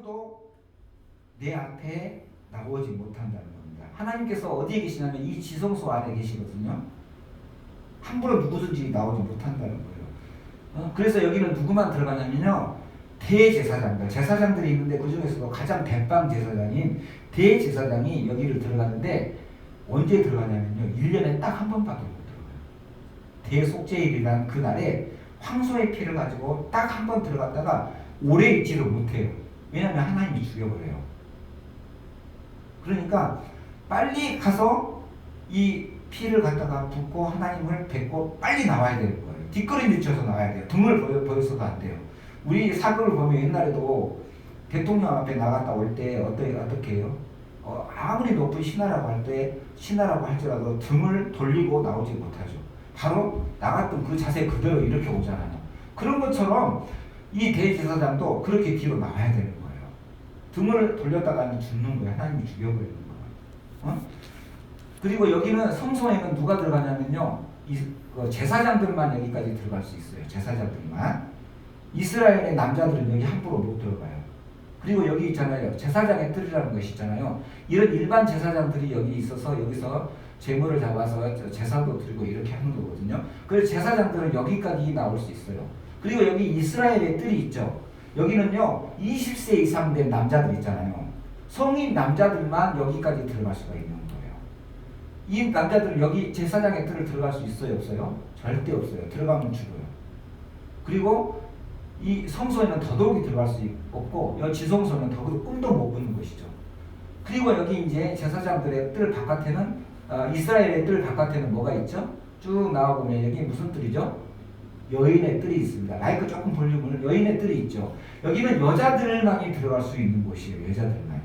아무도 내 앞에 나오지 못한다는 겁니다. 하나님께서 어디에 계시냐면 이 지성소 안에 계시거든요. 함부로 누구든지 나오지 못한다는 거예요. 그래서 여기는 누구만 들어가냐면요, 대제사장들, 제사장들이 있는데 그 중에서도 가장 대빵 제사장인 대제사장이 여기를 들어가는데 언제 들어가냐면요, 1년에 딱 한 번밖에 못 들어가요. 대속죄일이라는 그날에 황소의 피를 가지고 딱 한 번 들어갔다가 오래 있지를 못해요. 왜냐하면 하나님이 죽여버려요. 그러니까 빨리 가서 이 피를 갖다가 붓고 하나님을 뵙고 빨리 나와야 되는 거예요. 뒷걸음 뒤쳐서 나와야 돼요. 등을 보여서도 안 돼요. 우리 사극을 보면 옛날에도 대통령 앞에 나갔다 올 때 어떻게 해요? 아무리 높은 신하라고 할지라도 등을 돌리고 나오지 못하죠. 바로 나갔던 그 자세 그대로 이렇게 오잖아요. 그런 것처럼 이 대제사장도 그렇게 뒤로 나와야 되는 거예요. 등을 돌렸다가는 죽는 거예요. 하나님이 죽여버리는 거예요. 그리고 여기는 성소에는 누가 들어가냐면요, 제사장들만 여기까지 들어갈 수 있어요. 제사장들만. 이스라엘의 남자들은 여기 함부로 못 들어가요. 그리고 여기 있잖아요, 제사장의 뜰이라는 것이 있잖아요. 이런 일반 제사장들이 여기 있어서 여기서 제물을 잡아서 제사도 드리고 이렇게 하는 거거든요. 그래서 제사장들은 여기까지 나올 수 있어요. 그리고 여기 이스라엘의 뜰이 있죠. 여기는요, 20세 이상 된 남자들 있잖아요. 성인 남자들만 여기까지 들어갈 수가 있는 거예요. 이 남자들은 여기 제사장의 뜰을 들어갈 수 있어요, 없어요? 절대 없어요. 들어가면 죽어요. 그리고 이 성소에는 더더욱이 들어갈 수 없고, 여기 지성소는 더더욱 꿈도 못 꾸는 것이죠. 그리고 여기 이제 제사장들의 뜰 바깥에는 이스라엘의 뜰 바깥에는 뭐가 있죠? 쭉 나와보면 여기 무슨 뜰이죠? 여인의 뜰이 있습니다. 마이크 조금 볼륨을. 여인의 뜰이 있죠. 여기는 여자들만이 들어갈 수 있는 곳이에요. 여자들만이.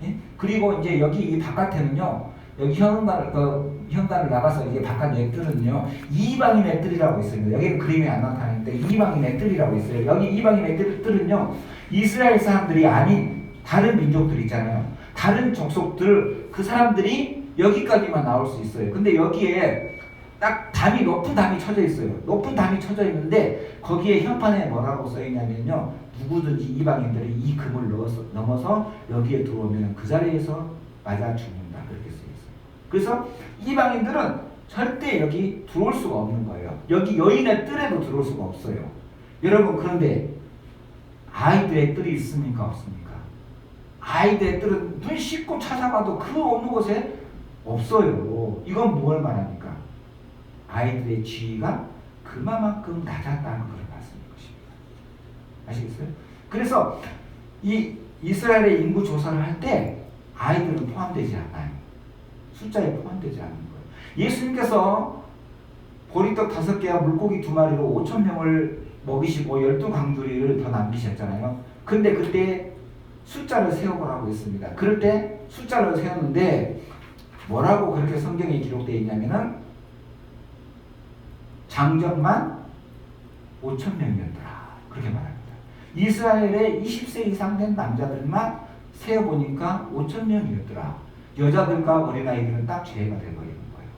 예? 그리고 이제 여기 이 바깥에는요, 여기 현관을 나가서 이게 바깥 내 뜰은요, 이방인의 뜰이라고 있습니다. 여기는 그림이 안 나타나는데 이방인의 뜰이라고 있어요. 여기 이방인의 뜰은요, 이스라엘 사람들이 아닌 다른 민족들 있잖아요. 다른 족속들, 그 사람들이 여기까지만 나올 수 있어요. 근데 여기에 딱 높은 담이 쳐져 있어요. 높은 담이 쳐져 있는데 거기에 현판에 뭐라고 써 있냐면요, 누구든지 이방인들이 이 금을 넘어서 여기에 들어오면 그 자리에서 맞아 죽는다, 그렇게 써 있어요. 그래서 이방인들은 절대 여기 들어올 수가 없는 거예요. 여기 여인의 뜰에도 들어올 수가 없어요. 여러분, 그런데 아이들의 뜰이 있습니까, 없습니까? 아이들의 뜰은 눈 씻고 찾아봐도 그 어느 곳에 없어요. 이건 뭘 말합니까? 아이들의 지위가 그만큼 낮았다는 걸 말씀인 것입니다. 아시겠어요? 그래서 이 이스라엘의 인구 조사를 할 때 아이들은 포함되지 않아요. 숫자에 포함되지 않는 거예요. 예수님께서 보리떡 5개와 물고기 2마리로 5,000명을 먹이시고 12강두리를 더 남기셨잖아요. 근데 그때 숫자를 세어보라고 했습니다. 그럴 때 숫자를 세웠는데 뭐라고 그렇게 성경에 기록되어 있냐면은 장정만 5,000명이었더라, 그렇게 말합니다. 이스라엘의 20세 이상 된 남자들만 세어보니까 5,000명이었더라. 여자들과 어린아이들은 딱 제외가 되어버리는 거예요.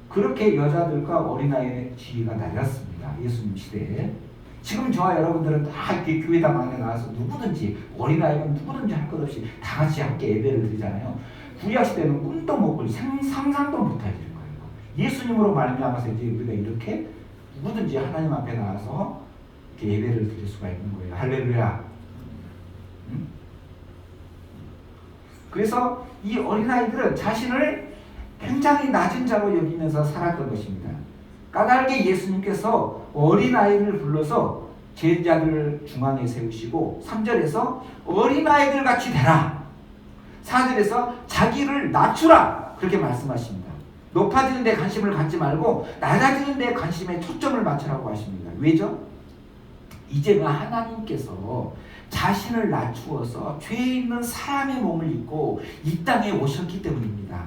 그렇게 여자들과 어린아이의 지위가 낮았습니다, 예수님 시대에. 지금 저와 여러분들은 다 이렇게 교회당 안에 나와서 누구든지, 어린아이는 누구든지 할 것 없이 다 같이 함께 예배를 드리잖아요. 구약 시대는 꿈도 못 꿀, 상상도 못할 거예요. 예수님으로 말미암아서 이제 우리가 이렇게 누구든지 하나님 앞에 나와서 이렇게 예배를 드릴 수가 있는 거예요. 할렐루야. 응? 그래서 이 어린아이들은 자신을 굉장히 낮은 자로 여기면서 살았던 것입니다. 까닭에 예수님께서 어린아이를 불러서 제자들을 중앙에 세우시고 3절에서 어린아이들 같이 되라, 4절에서 자기를 낮추라, 그렇게 말씀하십니다. 높아지는 데 관심을 갖지 말고 낮아지는 데 관심에 초점을 맞추라고 하십니다. 왜죠? 이제는 하나님께서 자신을 낮추어서 죄 있는 사람의 몸을 입고 이 땅에 오셨기 때문입니다.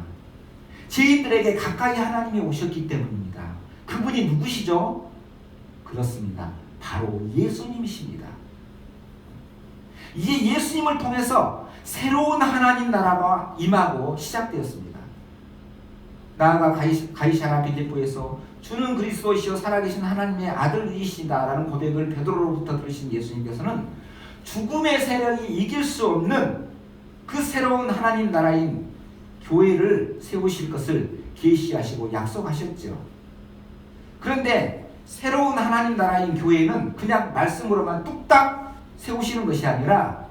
죄인들에게 가까이 하나님이 오셨기 때문입니다. 그분이 누구시죠? 그렇습니다. 바로 예수님이십니다. 이제 예수님을 통해서 새로운 하나님 나라가 임하고 시작되었습니다. 나아가 가이사랴 빌립보에서 주는 그리스도시요 살아계신 하나님의 아들이시다라는 고백을 베드로로부터 들으신 예수님께서는 죽음의 세력이 이길 수 없는 그 새로운 하나님 나라인 교회를 세우실 것을 계시하시고 약속하셨죠. 그런데 새로운 하나님 나라인 교회는 그냥 말씀으로만 뚝딱 세우시는 것이 아니라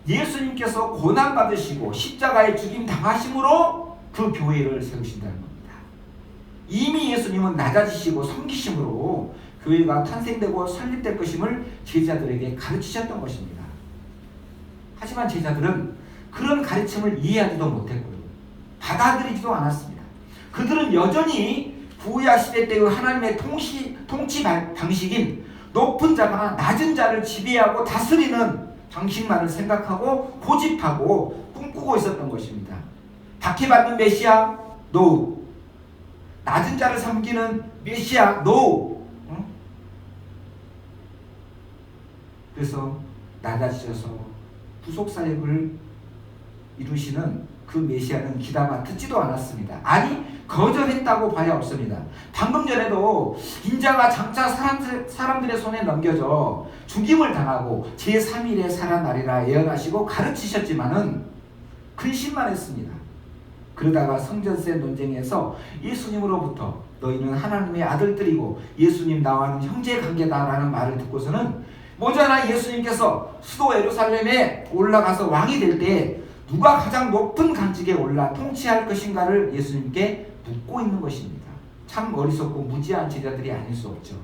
예수님께서 고난받으시고 십자가에 죽임 당하심으로 그 교회를 세우신다는 겁니다. 이미 예수님은 낮아지시고 섬기심으로 교회가 탄생되고 설립될 것임을 제자들에게 가르치셨던 것입니다. 하지만 제자들은 그런 가르침을 이해하지도 못했고요. 받아들이지도 않았습니다. 그들은 여전히 구약 시대 때의 하나님의 통치 방식인 높은 자가 낮은 자를 지배하고 다스리는 방식만을 생각하고 고집하고 꿈꾸고 있었던 것입니다. 박해받는 메시아? No. 낮은 자를 섬기는 메시아? No. 그래서 낮아지셔서 구속사역을 이루시는 그 메시아는 귀담아 듣지도 않았습니다. 아니 거절했다고 봐야 없습니다. 방금 전에도 인자가 장차 사람들의 손에 넘겨져 죽임을 당하고 제3일에 살아나리라 예언하시고 가르치셨지만은 근심만 했습니다. 그러다가 성전세 논쟁에서 예수님으로부터 너희는 하나님의 아들들이고 예수님 나와는 형제관계다라는 말을 듣고서는 모자나 예수님께서 수도 예루살렘에 올라가서 왕이 될 때 누가 가장 높은 관직에 올라 통치할 것인가를 예수님께 묻고 있는 것입니다. 참 어리석고 무지한 제자들이 아닐 수 없죠.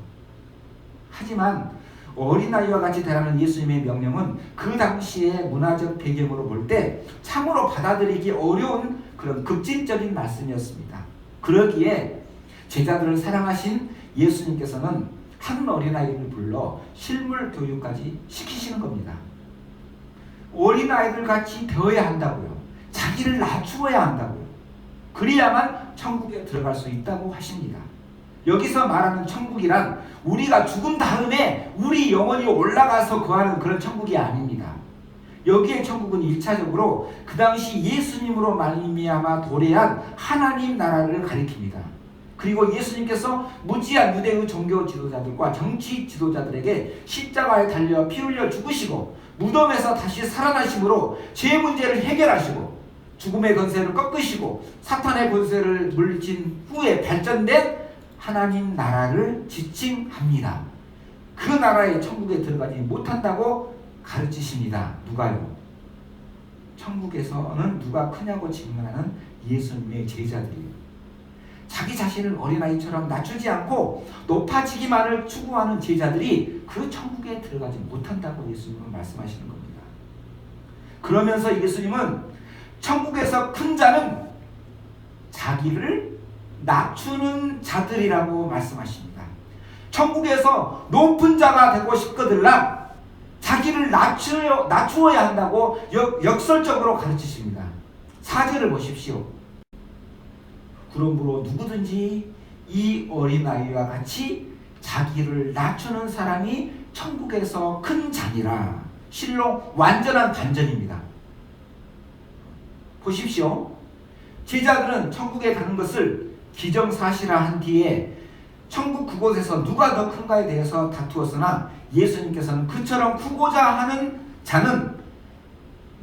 하지만 어린아이와 같이 되라는 예수님의 명령은 그 당시의 문화적 배경으로 볼 때 참으로 받아들이기 어려운 그런 급진적인 말씀이었습니다. 그러기에 제자들을 사랑하신 예수님께서는 한 어린아이를 불러 실물 교육까지 시키시는 겁니다. 어린아이들 같이 되어야 한다고요. 자기를 낮추어야 한다고요. 그래야만 천국에 들어갈 수 있다고 하십니다. 여기서 말하는 천국이란 우리가 죽은 다음에 우리 영혼이 올라가서 거하는 그런 천국이 아닙니다. 여기에 천국은 1차적으로 그 당시 예수님으로 말미암아 도래한 하나님 나라를 가리킵니다. 그리고 예수님께서 무지한 유대의 종교 지도자들과 정치 지도자들에게 십자가에 달려 피 흘려 죽으시고 무덤에서 다시 살아나심으로 죄 문제를 해결하시고 죽음의 권세를 꺾으시고 사탄의 권세를 물리친 후에 발전된 하나님 나라를 지칭합니다. 그 나라의 천국에 들어가지 못한다고 가르치십니다. 누가요? 천국에서는 누가 크냐고 질문하는 예수님의 제자들이에요. 자기 자신을 어린아이처럼 낮추지 않고 높아지기만을 추구하는 제자들이 그 천국에 들어가지 못한다고 예수님은 말씀하시는 겁니다. 그러면서 예수님은 천국에서 큰 자는 자기를 낮추는 자들이라고 말씀하십니다. 천국에서 높은 자가 되고 싶거들라 자기를 낮추어야 한다고 역설적으로 가르치십니다. 4절을 보십시오. 그러므로 누구든지 이 어린아이와 같이 자기를 낮추는 사람이 천국에서 큰 자니라. 실로 완전한 반전입니다. 보십시오. 제자들은 천국에 가는 것을 기정사실화한 뒤에 천국 그곳에서 누가 더 큰가에 대해서 다투었으나 예수님께서는 그처럼 크고자 하는 자는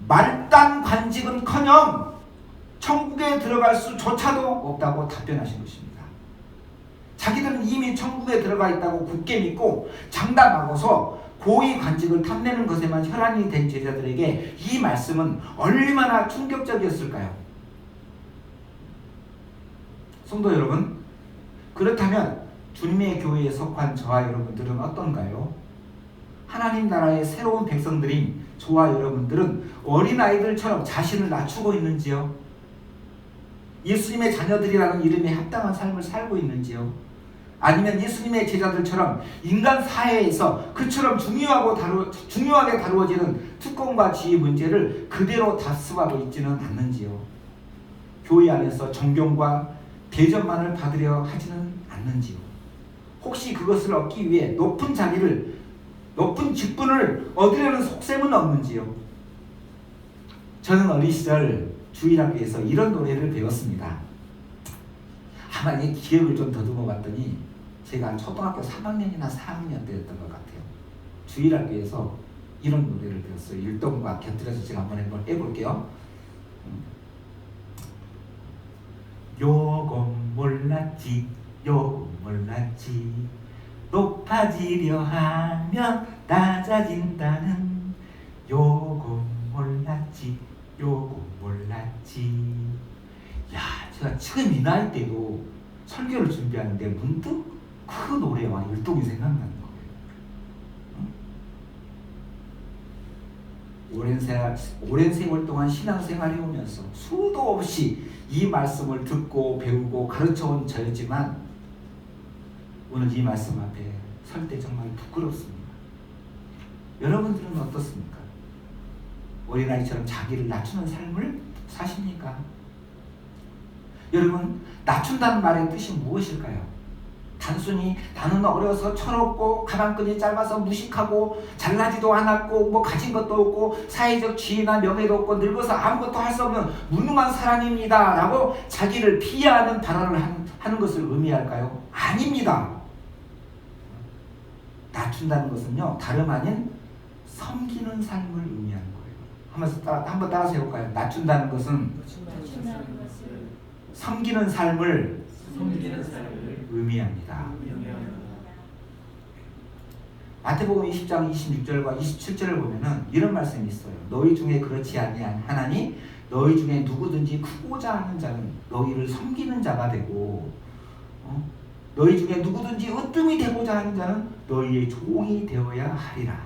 말단 관직은커녕 천국에 들어갈 수조차도 없다고 답변하신 것입니다. 자기들은 이미 천국에 들어가 있다고 굳게 믿고 장담하고서 고위 관직을 탐내는 것에만 혈안이 된 제자들에게 이 말씀은 얼마나 충격적이었을까요? 성도 여러분, 그렇다면 주님의 교회에 속한 저와 여러분들은 어떤가요? 하나님 나라의 새로운 백성들인 저와 여러분들은 어린아이들처럼 자신을 낮추고 있는지요? 예수님의 자녀들이라는 이름에 합당한 삶을 살고 있는지요? 아니면 예수님의 제자들처럼 인간 사회에서 그처럼 중요하게 다루어지는 특권과 지위 문제를 그대로 답습하고 있지는 않는지요? 교회 안에서 존경과 대접만을 받으려 하지는 않는지요? 혹시 그것을 얻기 위해 높은 직분을 얻으려는 속셈은 없는지요? 저는 어린 시절 주일학교에서 이런 노래를 배웠습니다. 아마 이 기억을 좀 더듬어 봤더니 제가 초등학교 3학년이나 4학년 때였던 것 같아요. 주일학교에서 이런 노래를 배웠어요. 율동과 곁들여서 제가 한번 해볼게요. 요건 몰랐지, 요건 몰랐지, 높아지려 하면 낮아진다는, 요건 몰랐지, 요건 몰랐지. 야, 제가 지금 이 나이 때도 설교를 준비하는데 문득 그 노래와 율동이 생각나는 거예요. 오랜 세월 동안 신앙생활 해오면서 수도 없이 이 말씀을 듣고 배우고 가르쳐온 저였지만 오늘 이 말씀 앞에 설 때 정말 부끄럽습니다. 여러분들은 어떻습니까? 어린아이처럼 자기를 낮추는 삶을 사십니까? 여러분, 낮춘다는 말의 뜻이 무엇일까요? 단순히 나는 어려서 철없고 가방끈이 짧아서 무식하고 잘나지도 않았고 뭐 가진 것도 없고 사회적 지위나 명예도 없고 늙어서 아무것도 할 수 없는 무능한 사람입니다 라고 자기를 비하하는 발언을 하는 것을 의미할까요? 아닙니다. 낮춘다는 것은요, 다름 아닌 섬기는 삶을 의미하는 거예요. 한번 따라서 해볼까요? 낮춘다는 것은 섬기는 삶을 의미합니다. 마태복음 20장 26절과 27절을 보면은 이런 말씀이 있어요. 너희 중에 그렇지 아니한 하나니 너희 중에 누구든지 크고자 하는 자는 너희를 섬기는 자가 되고, 너희 중에 누구든지 으뜸이 되고자 하는 자는 너희의 종이 되어야 하리라.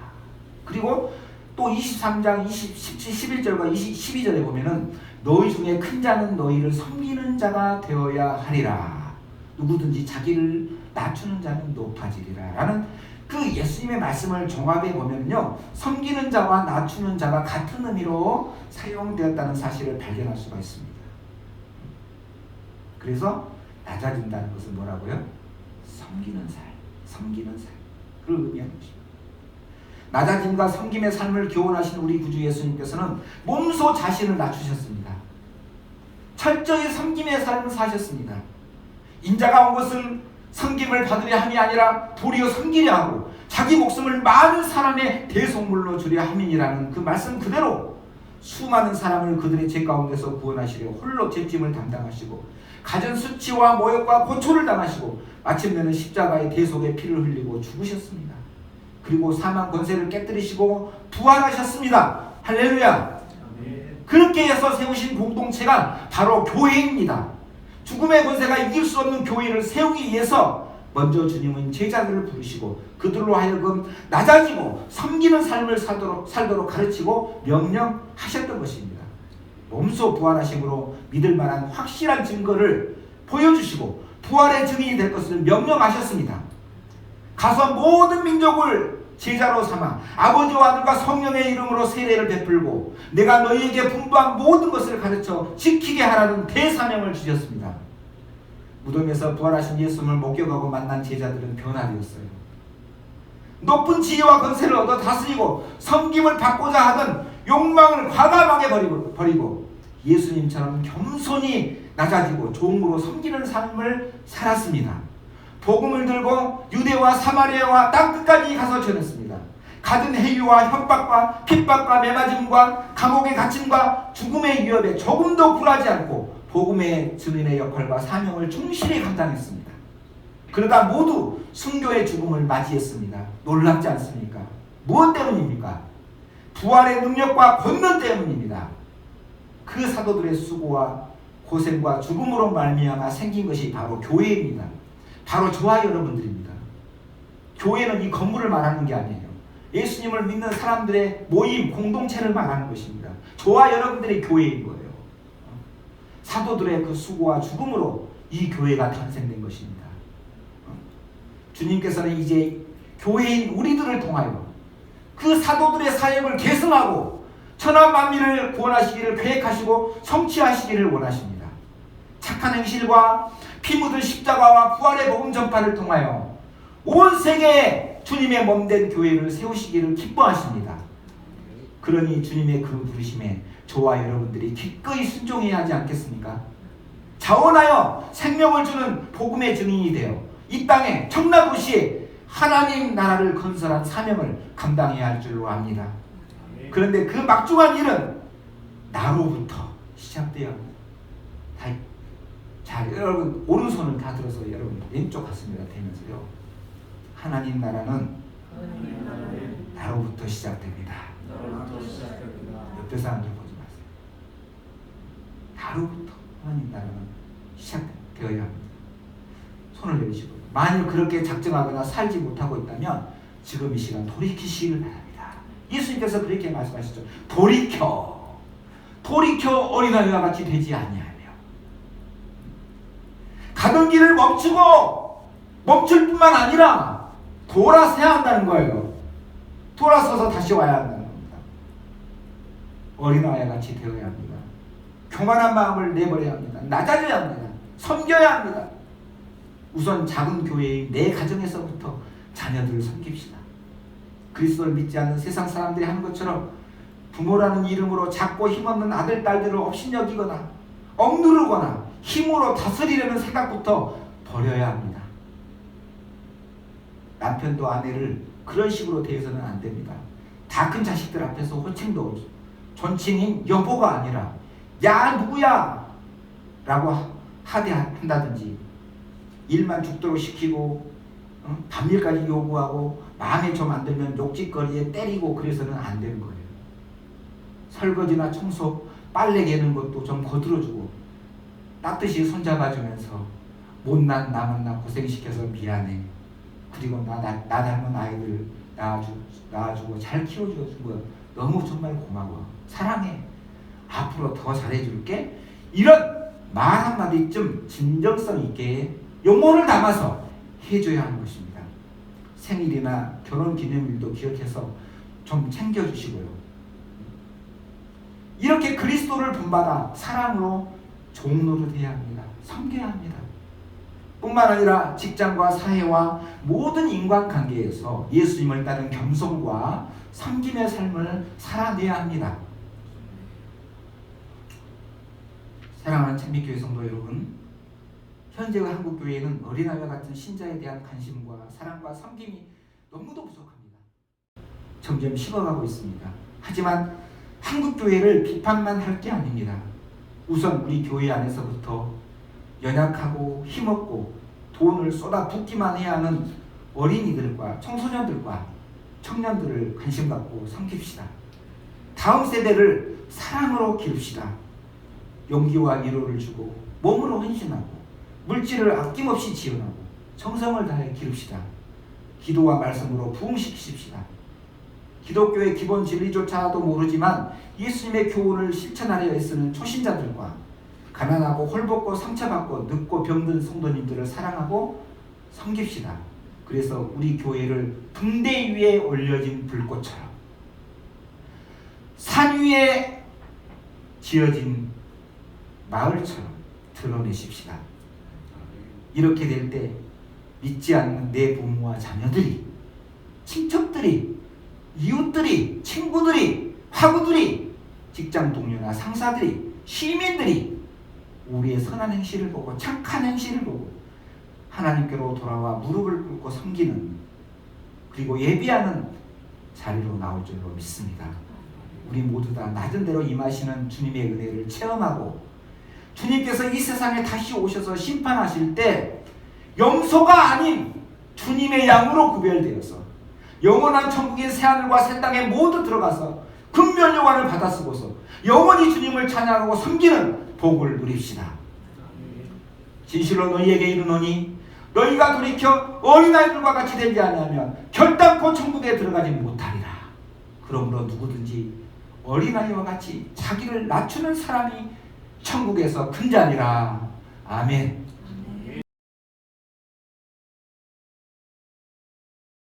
그리고 또 23장 11절과 12절에 보면은 너희 중에 큰 자는 너희를 섬기는 자가 되어야 하리라. 누구든지 자기를 낮추는 자는 높아지리라 라는 그 예수님의 말씀을 종합해 보면요, 섬기는 자와 낮추는 자가 같은 의미로 사용되었다는 사실을 발견할 수가 있습니다. 그래서 낮아진다는 것은 뭐라고요? 섬기는 삶을 의미하는 것입니다. 낮아짐과 섬김의 삶을 교훈하신 우리 구주 예수님께서는 몸소 자신을 낮추셨습니다. 철저히 섬김의 삶을 사셨습니다. 인자가 온 것은 섬김을 받으려 함이 아니라 도리어 섬기려 하고 자기 목숨을 많은 사람의 대속물로 주려 함이니라는 그 말씀 그대로 수많은 사람을 그들의 죄 가운데서 구원하시려 홀로 죄짐을 담당하시고 가진 수치와 모욕과 고초를 당하시고 마침내는 십자가의 대속의 피를 흘리고 죽으셨습니다. 그리고 사망 권세를 깨뜨리시고 부활하셨습니다. 할렐루야. 그렇게 해서 세우신 공동체가 바로 교회입니다. 죽음의 권세가 이길 수 없는 교회를 세우기 위해서 먼저 주님은 제자들을 부르시고 그들로 하여금 낮아지고 섬기는 삶을 살도록 가르치고 명령하셨던 것입니다. 몸소 부활하심으로 믿을 만한 확실한 증거를 보여주시고 부활의 증인이 될 것을 명령하셨습니다. 가서 모든 민족을 제자로 삼아 아버지와 아들과 성령의 이름으로 세례를 베풀고 내가 너희에게 분부한 모든 것을 가르쳐 지키게 하라는 대사명을 주셨습니다. 무덤에서 부활하신 예수님을 목격하고 만난 제자들은 변화되었어요. 높은 지혜와 권세를 얻어 다스리고 섬김을 받고자 하던 욕망을 과감하게 버리고 예수님처럼 겸손히 낮아지고 종으로 섬기는 삶을 살았습니다. 복음을 들고 유대와 사마리아와 땅끝까지 가서 전했습니다. 가진 해유와 협박과 핍박과 매맞음과 감옥의 갇힘과 죽음의 위협에 조금도 굴하지 않고 복음의 증인의 역할과 사명을 충실히 감당했습니다. 그러다 모두 순교의 죽음을 맞이했습니다. 놀랍지 않습니까? 무엇 때문입니까? 부활의 능력과 권능 때문입니다. 그 사도들의 수고와 고생과 죽음으로 말미암아 생긴 것이 바로 교회입니다. 바로 저와 여러분들입니다. 교회는 이 건물을 말하는 게 아니에요. 예수님을 믿는 사람들의 모임, 공동체를 말하는 것입니다. 저와 여러분들의 교회인 거예요. 사도들의 그 수고와 죽음으로 이 교회가 탄생된 것입니다. 주님께서는 이제 교회인 우리들을 통하여 그 사도들의 사역을 계승하고 천하 만민을 구원하시기를 계획하시고 성취하시기를 원하십니다. 착한 행실과 피 묻은 십자가와 부활의 복음 전파를 통하여 온 세계에 주님의 몸된 교회를 세우시기를 기뻐하십니다. 그러니 주님의 그 부르심에 저와 여러분들이 기꺼이 순종해야 하지 않겠습니까? 자원하여 생명을 주는 복음의 증인이 되어 이 땅에 청라도시에 하나님 나라를 건설한 사명을 감당해야 할 줄로 압니다. 그런데 그 막중한 일은 나로부터 시작돼야 합니다. 자, 여러분 오른손을 다 들어서 여러분 왼쪽 가슴에다 대면서요. 하나님 나라는 나로부터 시작됩니다. 옆에 사람들 보지 마세요. 나로부터 하나님 나라는 시작되어야 합니다. 손을 내리시고 만일 그렇게 작정하거나 살지 못하고 있다면 지금 이 시간 돌이키시길 바랍니다. 예수님께서 그렇게 말씀하셨죠. 돌이켜 어린아이와 같이 되지 아니하며 가던 길을 멈출 뿐만 아니라 돌아서야 한다는 거예요. 돌아서서 다시 와야 한다는 겁니다. 어린아이와 같이 되어야 합니다. 교만한 마음을 내버려야 합니다. 낮아져야 합니다. 섬겨야 합니다. 우선 작은 교회의 내 가정에서부터 자녀들을 섬깁시다. 그리스도를 믿지 않는 세상 사람들이 하는 것처럼 부모라는 이름으로 작고 힘없는 아들, 딸들을 업신여기거나 억누르거나 힘으로 다스리려는 생각부터 버려야 합니다. 남편도 아내를 그런 식으로 대해서는 안 됩니다. 다 큰 자식들 앞에서 호칭도 존칭인 여보가 아니라 야 누구야 라고 하대한다든지 일만 죽도록 시키고 밤일까지 요구하고 마음에 좀 안 들면 욕짓거리에 때리고 그래서는 안 되는 거예요. 설거지나 청소, 빨래 개는 것도 좀 거들어주고 따뜻이 손잡아주면서 못난 나만나 고생시켜서 미안해. 그리고 나 닮은 아이들 낳아주고 잘 키워준 거 너무 정말 고마워. 사랑해. 앞으로 더 잘해줄게. 이런 말 한마디쯤 진정성 있게 용모를 담아서 해줘야 하는 것입니다. 생일이나 결혼기념일도 기억해서 좀 챙겨주시고요. 이렇게 그리스도를 본받아 사랑으로 종노릇해야 합니다. 섬겨야 합니다. 뿐만 아니라 직장과 사회와 모든 인간관계에서 예수님을 따른 겸손과 섬김의 삶을 살아내야 합니다. 사랑하는 찬미교회 성도 여러분, 현재의 한국교회는 어린아이와 같은 신자에 대한 관심과 사랑과 섬김이 너무도 부족합니다. 점점 식어가고 있습니다. 하지만 한국교회를 비판만 할 게 아닙니다. 우선 우리 교회 안에서부터 연약하고 힘없고 돈을 쏟아붓기만 해야 하는 어린이들과 청소년들과 청년들을 관심 갖고 섬깁시다. 다음 세대를 사랑으로 기릅시다. 용기와 위로를 주고 몸으로 헌신하고 물질을 아낌없이 지원하고 정성을 다해 기릅시다. 기도와 말씀으로 부흥시키십시다. 기독교의 기본 진리조차도 모르지만 예수님의 교훈을 실천하려 애쓰는 초신자들과 가난하고 홀벗고 상처받고 늙고 병든 성도님들을 사랑하고 섬깁시다. 그래서 우리 교회를 등대 위에 올려진 불꽃처럼 산 위에 지어진 마을처럼 드러내십시다. 이렇게 될 때 믿지 않는 내 부모와 자녀들이, 친척들이, 이웃들이, 친구들이, 화구들이, 직장 동료나 상사들이, 시민들이 우리의 선한 행실을 보고 착한 행실을 보고 하나님께로 돌아와 무릎을 꿇고 섬기는, 그리고 예비하는 자리로 나올 줄로 믿습니다. 우리 모두 다 낮은 대로 임하시는 주님의 은혜를 체험하고 주님께서 이 세상에 다시 오셔서 심판하실 때 염소가 아닌 주님의 양으로 구별되어서 영원한 천국인 새하늘과 새 땅에 모두 들어가서 금면여관을 받아 쓰고서 영원히 주님을 찬양하고 섬기는 복을 누립시다. 진실로 너희에게 이르노니 너희가 돌이켜 어린아이들과 같이 되지 아니하면 결단코 천국에 들어가지 못하리라. 그러므로 누구든지 어린아이와 같이 자기를 낮추는 사람이 천국에서 큰 자리라. 아멘.